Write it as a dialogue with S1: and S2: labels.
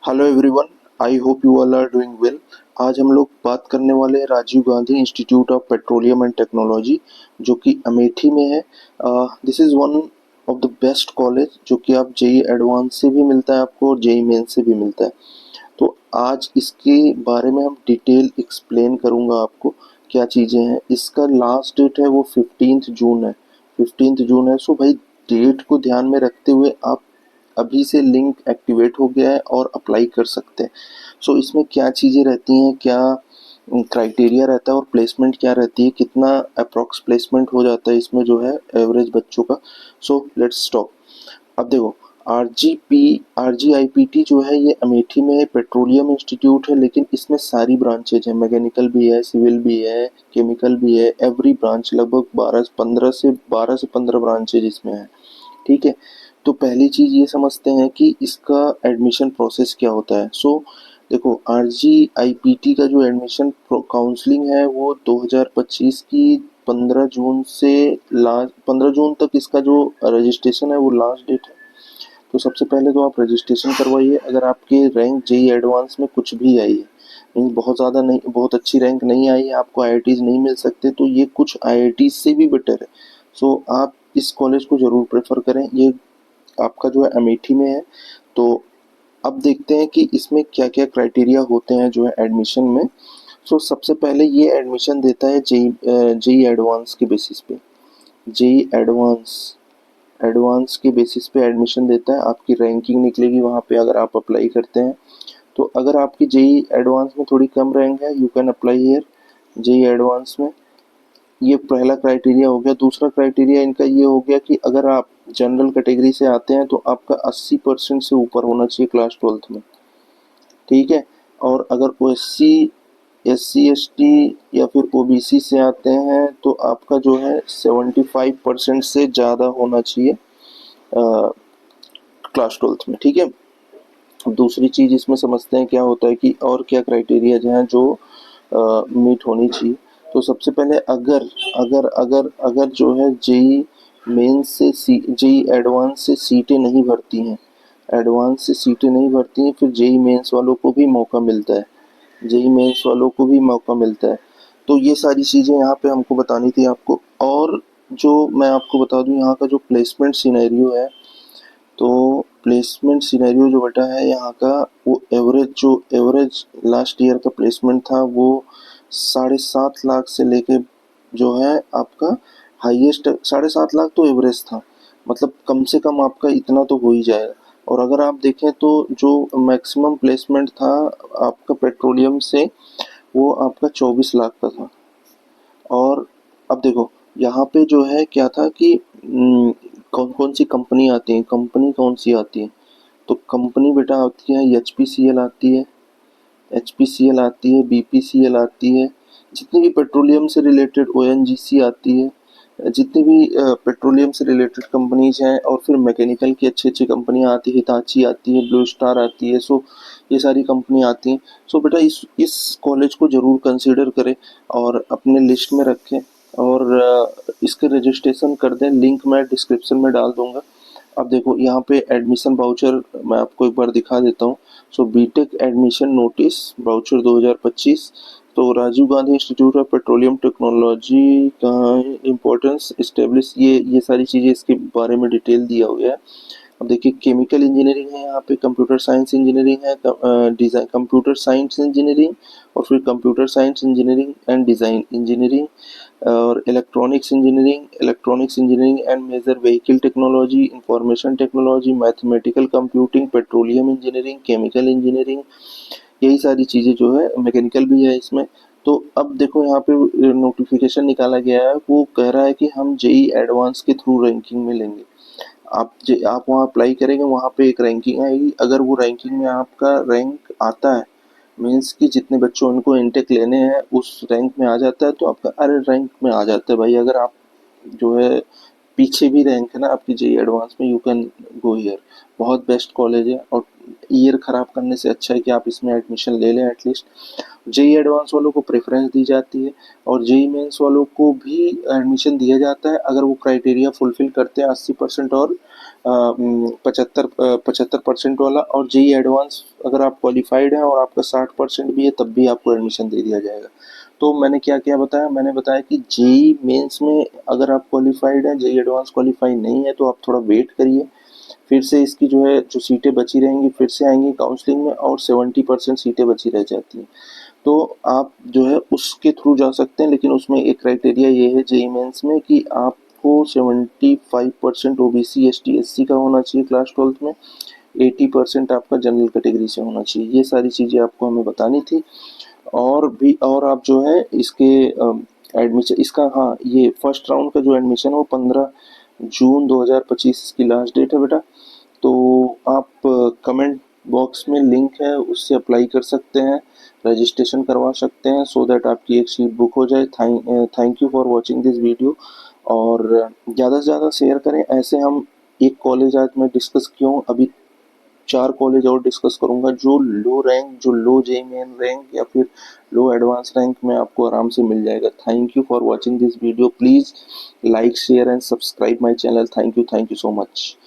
S1: Hello everyone, I hope you all are doing well. आज हम लोग बात करने वाले हैं Rajiv Gandhi institute of petroleum and technology, जो कि अमेठी में है। This is one of the best college, जो कि आप जेई एडवांस से भी मिलता है आपको और जेई मेन से भी मिलता है। तो आज इसके बारे में हम डिटेल एक्सप्लेन करूंगा आपको क्या चीज़ें हैं। इसका लास्ट डेट है वो 15 जून है। 15 जून है। सो भाई, डेट को ध्यान में रखते हुए आप अभी से लिंक एक्टिवेट हो गया है और अप्लाई कर सकते हैं। सो इसमें क्या चीज़ें रहती हैं, क्या क्राइटेरिया रहता है और प्लेसमेंट क्या रहती है, कितना अप्रॉक्स प्लेसमेंट हो जाता है इसमें जो है एवरेज बच्चों का। So let's stop. अब देखो, आरजीआईपीटी जो है ये अमेठी में पेट्रोलियम इंस्टीट्यूट है, लेकिन इसमें सारी ब्रांचेज है। मैकेनिकल भी है, सिविल भी है, केमिकल भी है। एवरी ब्रांच लगभग 12 से 15 ब्रांचेज इसमें है। ठीक है। तो पहली चीज ये समझते हैं कि इसका एडमिशन प्रोसेस क्या होता है। सो देखो, आरजीआईपीटी का जो एडमिशन काउंसलिंग है वो 2025 की 15 जून से लास्ट 15 जून तक इसका जो रजिस्ट्रेशन है वो लास्ट डेट है। तो सबसे पहले तो आप रजिस्ट्रेशन करवाइए। अगर आपके रैंक जेई एडवांस में कुछ भी आई है, मीन्स बहुत ज़्यादा नहीं, बहुत अच्छी रैंक नहीं आई है, आपको आईआईटीज नहीं मिल सकते, तो ये कुछ आईआईटीज से भी बेटर है। सो आप इस कॉलेज को ज़रूर प्रेफर करें। ये आपका जो है अमेठी में है। तो अब देखते हैं कि इसमें क्या क्या क्राइटेरिया होते हैं जो है एडमिशन में। सो सबसे पहले ये एडमिशन देता है जेई जेई एडवांस के बेसिस पे। जेई एडवांस एडवांस के बेसिस पे एडमिशन देता है। आपकी रैंकिंग निकलेगी वहाँ पे अगर आप अप्लाई करते हैं। तो अगर आपकी जेई एडवांस में थोड़ी कम रैंक है, you can apply here JEE advance में। ये पहला क्राइटेरिया हो गया। दूसरा क्राइटेरिया इनका ये हो गया कि अगर आप जनरल कैटेगरी से आते हैं तो आपका 80% से ऊपर होना चाहिए क्लास 12th में। ठीक है। और अगर वो एससी एसटी या फिर ओबीसी से आते हैं तो आपका जो है 75% से ज़्यादा होना चाहिए क्लास 12th में। ठीक है। दूसरी चीज़ इसमें समझते हैं क्या होता है कि और क्या क्राइटेरिया हैं जो मीट होनी चाहिए। तो सबसे पहले अगर अगर अगर अगर जो है जेई मेंस से जेई एडवांस से सीटें नहीं भरती हैं, एडवांस से सीटें नहीं भरती हैं, फिर जेई मेंस वालों को भी मौका मिलता है। जेई मेंस वालों को भी मौका मिलता है। तो ये सारी चीज़ें यहाँ पे हमको बतानी थी आपको। और जो मैं आपको बता दूँ, यहाँ का जो प्लेसमेंट सिनेरियो है, तो प्लेसमेंट सिनेरियो जो बेटा है यहाँ का, वो एवरेज लास्ट ईयर का प्लेसमेंट था वो 7.5 लाख से लेके जो है आपका हाईएस्ट 7.5 लाख तो एवरेज था। मतलब कम से कम आपका इतना तो हो ही जाएगा। और अगर आप देखें तो जो मैक्सिमम प्लेसमेंट था आपका पेट्रोलियम से, वो आपका 24 लाख का था। और अब देखो, यहाँ पे जो है क्या था कि कौन कौन सी कंपनी आती है, कंपनी कौन सी आती है। तो कंपनी बेटा आती है, एचपीसीएल आती है, एचपीसीएल आती है, बीपीसीएल आती है। जितनी भी पेट्रोलियम से रिलेटेड, ओएनजीसी आती है। जितनी भी पेट्रोलियम से रिलेटेड कंपनीज हैं, और फिर मैकेनिकल की अच्छी अच्छी कंपनियां आती है, हिताची आती है, ब्लू स्टार आती है। सो ये सारी कंपनी आती हैं। सो बेटा इस कॉलेज को ज़रूर कंसीडर करें और अपने लिस्ट में रखें, और इसके रजिस्ट्रेशन कर दें। लिंक मैं डिस्क्रिप्शन में डाल दूंगा। अब देखो यहाँ पे एडमिशन वाउचर मैं आपको एक बार दिखा देता हूँ। So BTech admission notice voucher 2025। तो Rajiv Gandhi institute of petroleum technology का इम्पोर्टेंस इस्टेब्लिश, ये सारी चीज़ें इसके बारे में डिटेल दिया हुआ है। अब देखिए, केमिकल इंजीनियरिंग है यहाँ पे, कंप्यूटर साइंस इंजीनियरिंग है, डिज़ाइन कंप्यूटर साइंस इंजीनियरिंग, और फिर computer science engineering and design engineering, और electronics engineering and major vehicle technology, information technology, mathematical computing, petroleum engineering, chemical engineering. यही सारी चीज़ें जो है, मैकेनिकल भी है इसमें। तो अब देखो यहाँ पे नोटिफिकेशन निकाला गया है, वो कह रहा है कि हम जेई एडवांस के थ्रू रैंकिंग में लेंगे। आप वहाँ अप्लाई करेंगे, वहाँ पे एक रैंकिंग आएगी। अगर वो रैंकिंग में आपका रैंक आता है, मीन्स कि जितने बच्चों उनको इनटेक लेने हैं उस रैंक में आ जाता है, तो आपका अरे रैंक में आ जाता है भाई। अगर आप जो है पीछे भी रैंक है ना आपकी जेई एडवांस में, यू कैन गो हियर। बहुत बेस्ट कॉलेज है, और ईयर खराब करने से अच्छा है कि आप इसमें एडमिशन ले लें एटलीस्ट। जेई एडवांस वालों को प्रेफरेंस दी जाती है, और जेई मेंस वालों को भी एडमिशन दिया जाता है अगर वो क्राइटेरिया फुलफिल करते हैं 80% और 75% वाला, और जेई एडवांस अगर आप क्वालिफाइड हैं और आपका 60% भी है तब भी आपको एडमिशन दे दिया जाएगा। तो मैंने क्या क्या बताया, मैंने बताया कि जेई मेंस में अगर आप क्वालिफाइड हैं, जेई एडवांस क्वालिफाई नहीं है तो आप थोड़ा वेट करिए, फिर से इसकी जो है जो सीटें बची रहेंगी फिर से आएंगी काउंसलिंग में, और 70% सीटें बची रह जाती हैं। तो आप जो है उसके थ्रू जा सकते हैं, लेकिन उसमें एक क्राइटेरिया ये है जेई मेंस में कि आपको 75% ओबीसी एसटी एससी का होना चाहिए क्लास 12th में, 80% आपका जनरल कैटेगरी से होना चाहिए। ये सारी चीज़ें आपको हमें बतानी थी। और भी, और आप जो है इसके एडमिशन इसका, हाँ, ये फर्स्ट राउंड का जो एडमिशन है वो 15 जून 2025 की लास्ट डेट है बेटा। तो आप कमेंट बॉक्स में लिंक है, उससे अप्लाई कर सकते हैं, रजिस्ट्रेशन करवा सकते हैं, सो दैट आपकी एक सीट बुक हो जाए। Thank you for watching this video, और ज़्यादा से ज़्यादा शेयर करें। ऐसे हम एक कॉलेज आज मैं डिस्कस किया हूँ, अभी 4 कॉलेज और डिस्कस करूंगा जो लो रैंक, जो लो जेई मेन रैंक या फिर लो एडवांस रैंक में आपको आराम से मिल जाएगा। Thank you for watching this video, please like share and subscribe my channel. Thank you so much.